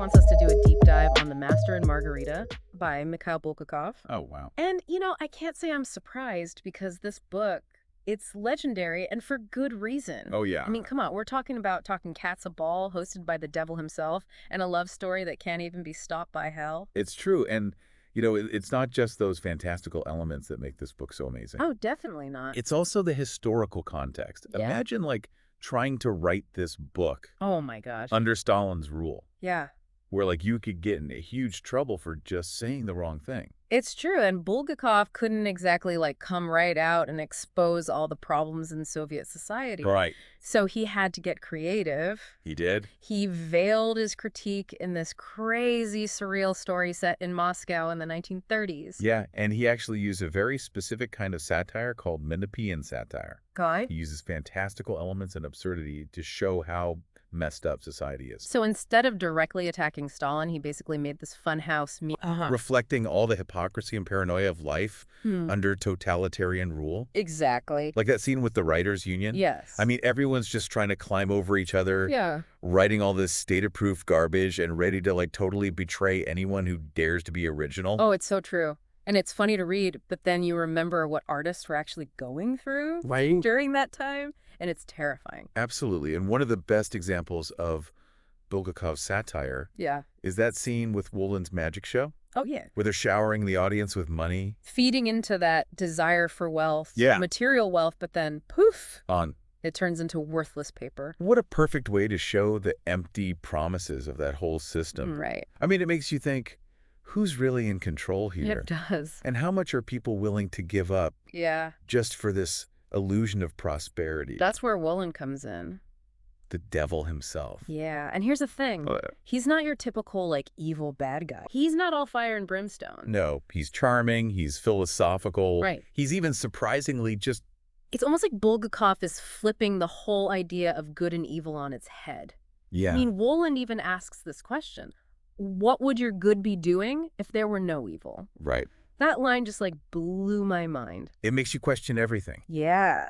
wants us to do a deep dive on The Master and Margarita by Mikhail Bulgakov. Oh, wow. And, I can't say I'm surprised because this book, it's legendary and for good reason. Oh, yeah. I mean, come on, we're talking about Talking Cats a Ball, hosted by the devil himself, and a love story that can't even be stopped by hell. It's true. And, it's not just those fantastical elements that make this book so amazing. Oh, definitely not. It's also the historical context. Yeah. Imagine, trying to write this book Oh, my gosh. under Stalin's rule, Yeah. where, you could get in a huge trouble for just saying the wrong thing. It's true, and Bulgakov couldn't exactly, come right out and expose all the problems in Soviet society. Right. So he had to get creative. He did? He veiled his critique in this crazy surreal story set in Moscow in the 1930s. Yeah, and he actually used a very specific kind of satire called Menippean satire. Okay. He uses fantastical elements and absurdity to show how messed up society is. So instead of directly attacking Stalin, he basically made this funhouse Reflecting all the hypocrisy and paranoia of life under totalitarian rule. Exactly. Like that scene with the writers' union. Yes. I mean, everyone's just trying to climb over each other, Yeah. writing all this state-approved garbage and ready to totally betray anyone who dares to be original. Oh, it's so true. And it's funny to read, but then you remember what artists were actually going through during that time, and it's terrifying. Absolutely. And one of the best examples of Bulgakov's satire is that scene with Wolin's magic show. Oh, yeah. Where they're showering the audience with money. Feeding into that desire for wealth, Yeah. material wealth, but then poof, On. it turns into worthless paper. What a perfect way to show the empty promises of that whole system. Right. I mean, it makes you think, who's really in control here? It does. And how much are people willing to give up Yeah. just for this illusion of prosperity? That's where Wolin comes in. The devil himself. Yeah. And here's the thing. He's not your typical, evil bad guy. He's not all fire and brimstone. No, he's charming, he's philosophical. Right. He's even surprisingly just... It's almost like Bulgakov is flipping the whole idea of good and evil on its head. Yeah. I mean, Wolin even asks this question. What would your good be doing if there were no evil? Right. That line just blew my mind. It makes you question everything. Yeah.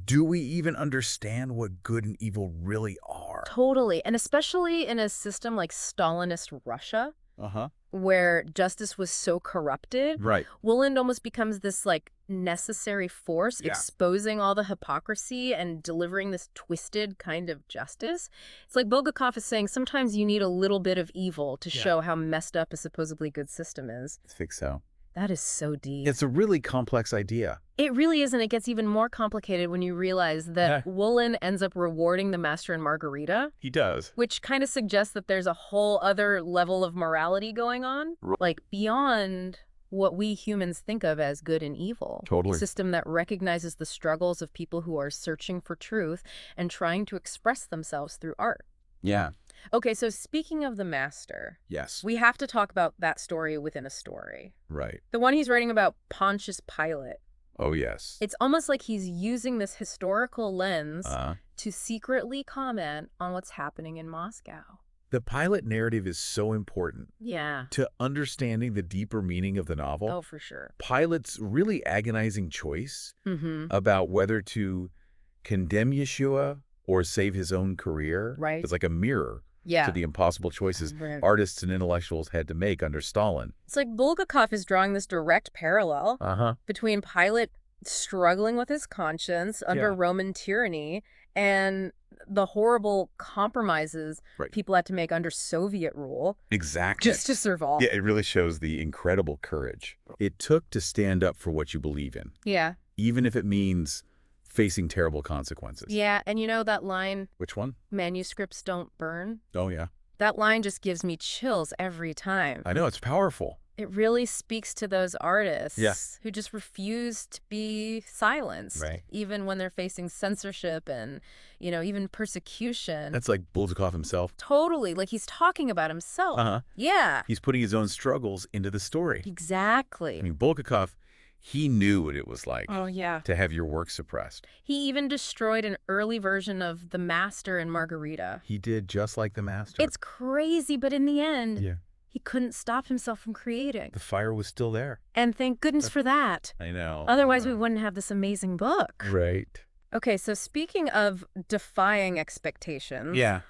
Do we even understand what good and evil really are? Totally. And especially in a system like Stalinist Russia, Uh-huh. where justice was so corrupted, Right. Wolin almost becomes this necessary force, Yeah. exposing all the hypocrisy and delivering this twisted kind of justice. It's like Bulgakov is saying sometimes you need a little bit of evil to show how messed up a supposedly good system is. I think so. That is so deep. It's a really complex idea. It really is, and it gets even more complicated when you realize that Wolin ends up rewarding the Master and Margarita. He does. Which kind of suggests that there's a whole other level of morality going on, beyond what we humans think of as good and evil. Totally. A system that recognizes the struggles of people who are searching for truth and trying to express themselves through art. Yeah. Okay, so speaking of the Master, Yes. we have to talk about that story within a story. Right. The one he's writing about Pontius Pilate. Oh, yes. It's almost like he's using this historical lens Uh-huh. to secretly comment on what's happening in Moscow. The Pilate narrative is so important Yeah. to understanding the deeper meaning of the novel. Oh, for sure. Pilate's really agonizing choice Mm-hmm. about whether to condemn Yeshua or save his own career. Right. It's like a mirror to the impossible choices Right. artists and intellectuals had to make under Stalin. It's like Bulgakov is drawing this direct parallel Uh-huh. between Pilate struggling with his conscience under Roman tyranny and the horrible compromises people had to make under Soviet rule Exactly. just to survive. Yeah, it really shows the incredible courage it took to stand up for what you believe in, Yeah. even if it means facing terrible consequences. Yeah, and that line, Which one? manuscripts don't burn? Oh, yeah. That line just gives me chills every time. I know, it's powerful. It really speaks to those artists Yeah. who just refuse to be silenced, Right. even when they're facing censorship and, even persecution. That's like Bulgakov himself. Totally. He's talking about himself. Uh-huh. Yeah. He's putting his own struggles into the story. Exactly. I mean, Bulgakov, he knew what it was like Oh, yeah. to have your work suppressed. He even destroyed an early version of The Master and Margarita. He did just like the master. It's crazy, but in the end, Yeah. he couldn't stop himself from creating. The fire was still there. And thank goodness for that. I know. Otherwise, we wouldn't have this amazing book. Right. Okay, so speaking of defying expectations, Yeah.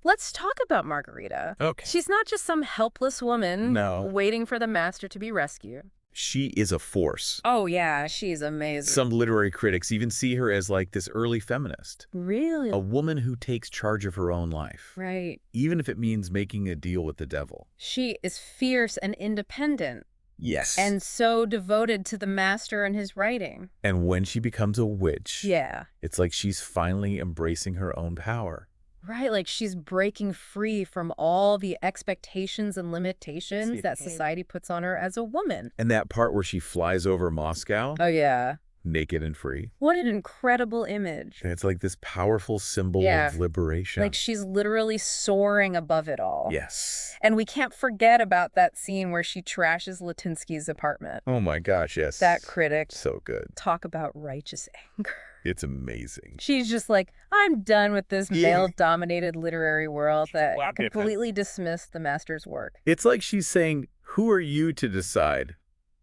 Let's talk about Margarita. Okay. She's not just some helpless woman waiting for the master to be rescued. She is a force. Oh, yeah, she's amazing. Some literary critics even see her as like this early feminist. Really? A woman who takes charge of her own life. Right. Even if it means making a deal with the devil. She is fierce and independent. Yes. And so devoted to the master and his writing. And when she becomes a witch, yeah, it's like she's finally embracing her own power. Right, like she's breaking free from all the expectations and limitations that society puts on her as a woman. And that part where she flies over Moscow. Oh, yeah. Naked and free. What an incredible image. And it's like this powerful symbol of liberation. Like she's literally soaring above it all. Yes. And we can't forget about that scene where she trashes Latinsky's apartment. Oh my gosh, yes. That critic. So good. Talk about righteous anger. It's amazing. She's just like, I'm done with this male-dominated literary world that completely dismissed the master's work. It's like she's saying, who are you to decide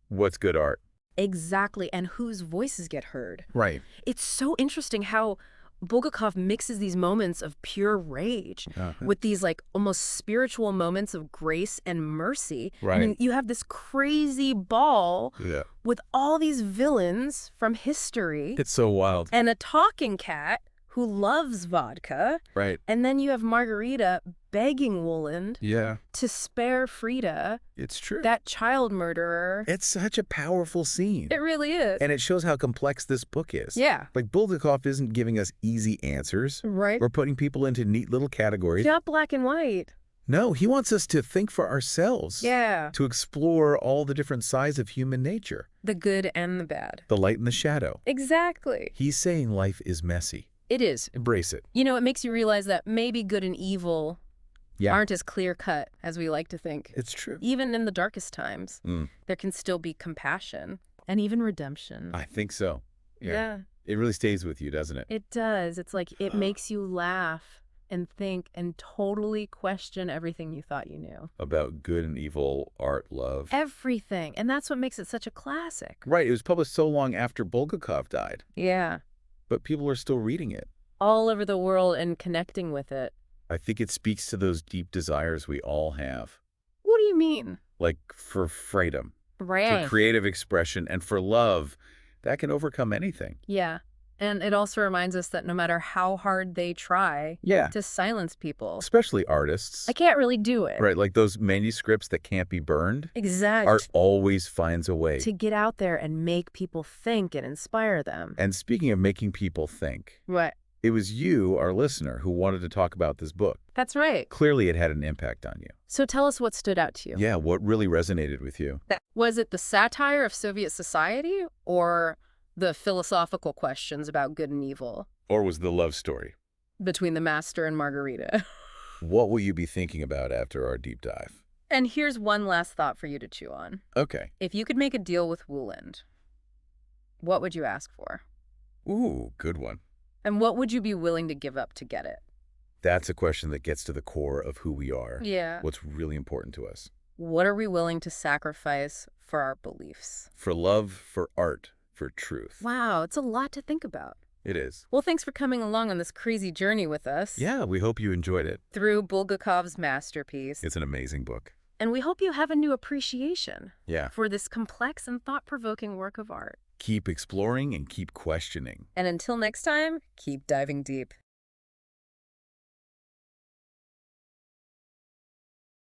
what's good art? Exactly, and whose voices get heard. Right. It's so interesting how Bulgakov mixes these moments of pure rage with these like almost spiritual moments of grace and mercy. Right. I mean, you have this crazy ball with all these villains from history. It's so wild. And a talking cat who loves vodka. Right. And then you have Margarita begging Woland to spare Frida. It's true. That child murderer. It's such a powerful scene. It really is. And it shows how complex this book is. Yeah. Like Bulgakov isn't giving us easy answers. Right. Or putting people into neat little categories. Not black and white. No, he wants us to think for ourselves. Yeah. To explore all the different sides of human nature. The good and the bad. The light and the shadow. Exactly. He's saying life is messy. It is. Embrace it. You know, it makes you realize that maybe good and evil aren't as clear-cut as we like to think. It's true. Even in the darkest times, there can still be compassion and even redemption. I think so. Yeah. It really stays with you, doesn't it? It does. It's like it makes you laugh and think and totally question everything you thought you knew. About good and evil, art, love. Everything. And that's what makes it such a classic. Right. It was published so long after Bulgakov died. Yeah. But people are still reading it. All over the world and connecting with it. I think it speaks to those deep desires we all have. What do you mean? Like for freedom. Right. For creative expression and for love. That can overcome anything. Yeah. And it also reminds us that no matter how hard they try to silence people. Especially artists. I can't really do it. Right, like those manuscripts that can't be burned. Exactly. Art always finds a way. To get out there and make people think and inspire them. And speaking of making people think. What? It was you, our listener, who wanted to talk about this book. That's right. Clearly it had an impact on you. So tell us what stood out to you. Yeah, what really resonated with you? Was it the satire of Soviet society or the philosophical questions about good and evil? Or was the love story? Between the master and Margarita. What will you be thinking about after our deep dive? And here's one last thought for you to chew on. Okay. If you could make a deal with Woland, what would you ask for? Ooh, good one. And what would you be willing to give up to get it? That's a question that gets to the core of who we are. Yeah. What's really important to us. What are we willing to sacrifice for our beliefs? For love, for art, for truth. Wow, it's a lot to think about. It is. Well, thanks for coming along on this crazy journey with us. Yeah, we hope you enjoyed it. Through Bulgakov's masterpiece. It's an amazing book. And we hope you have a new appreciation for this complex and thought-provoking work of art. Keep exploring and keep questioning. And until next time, keep diving deep.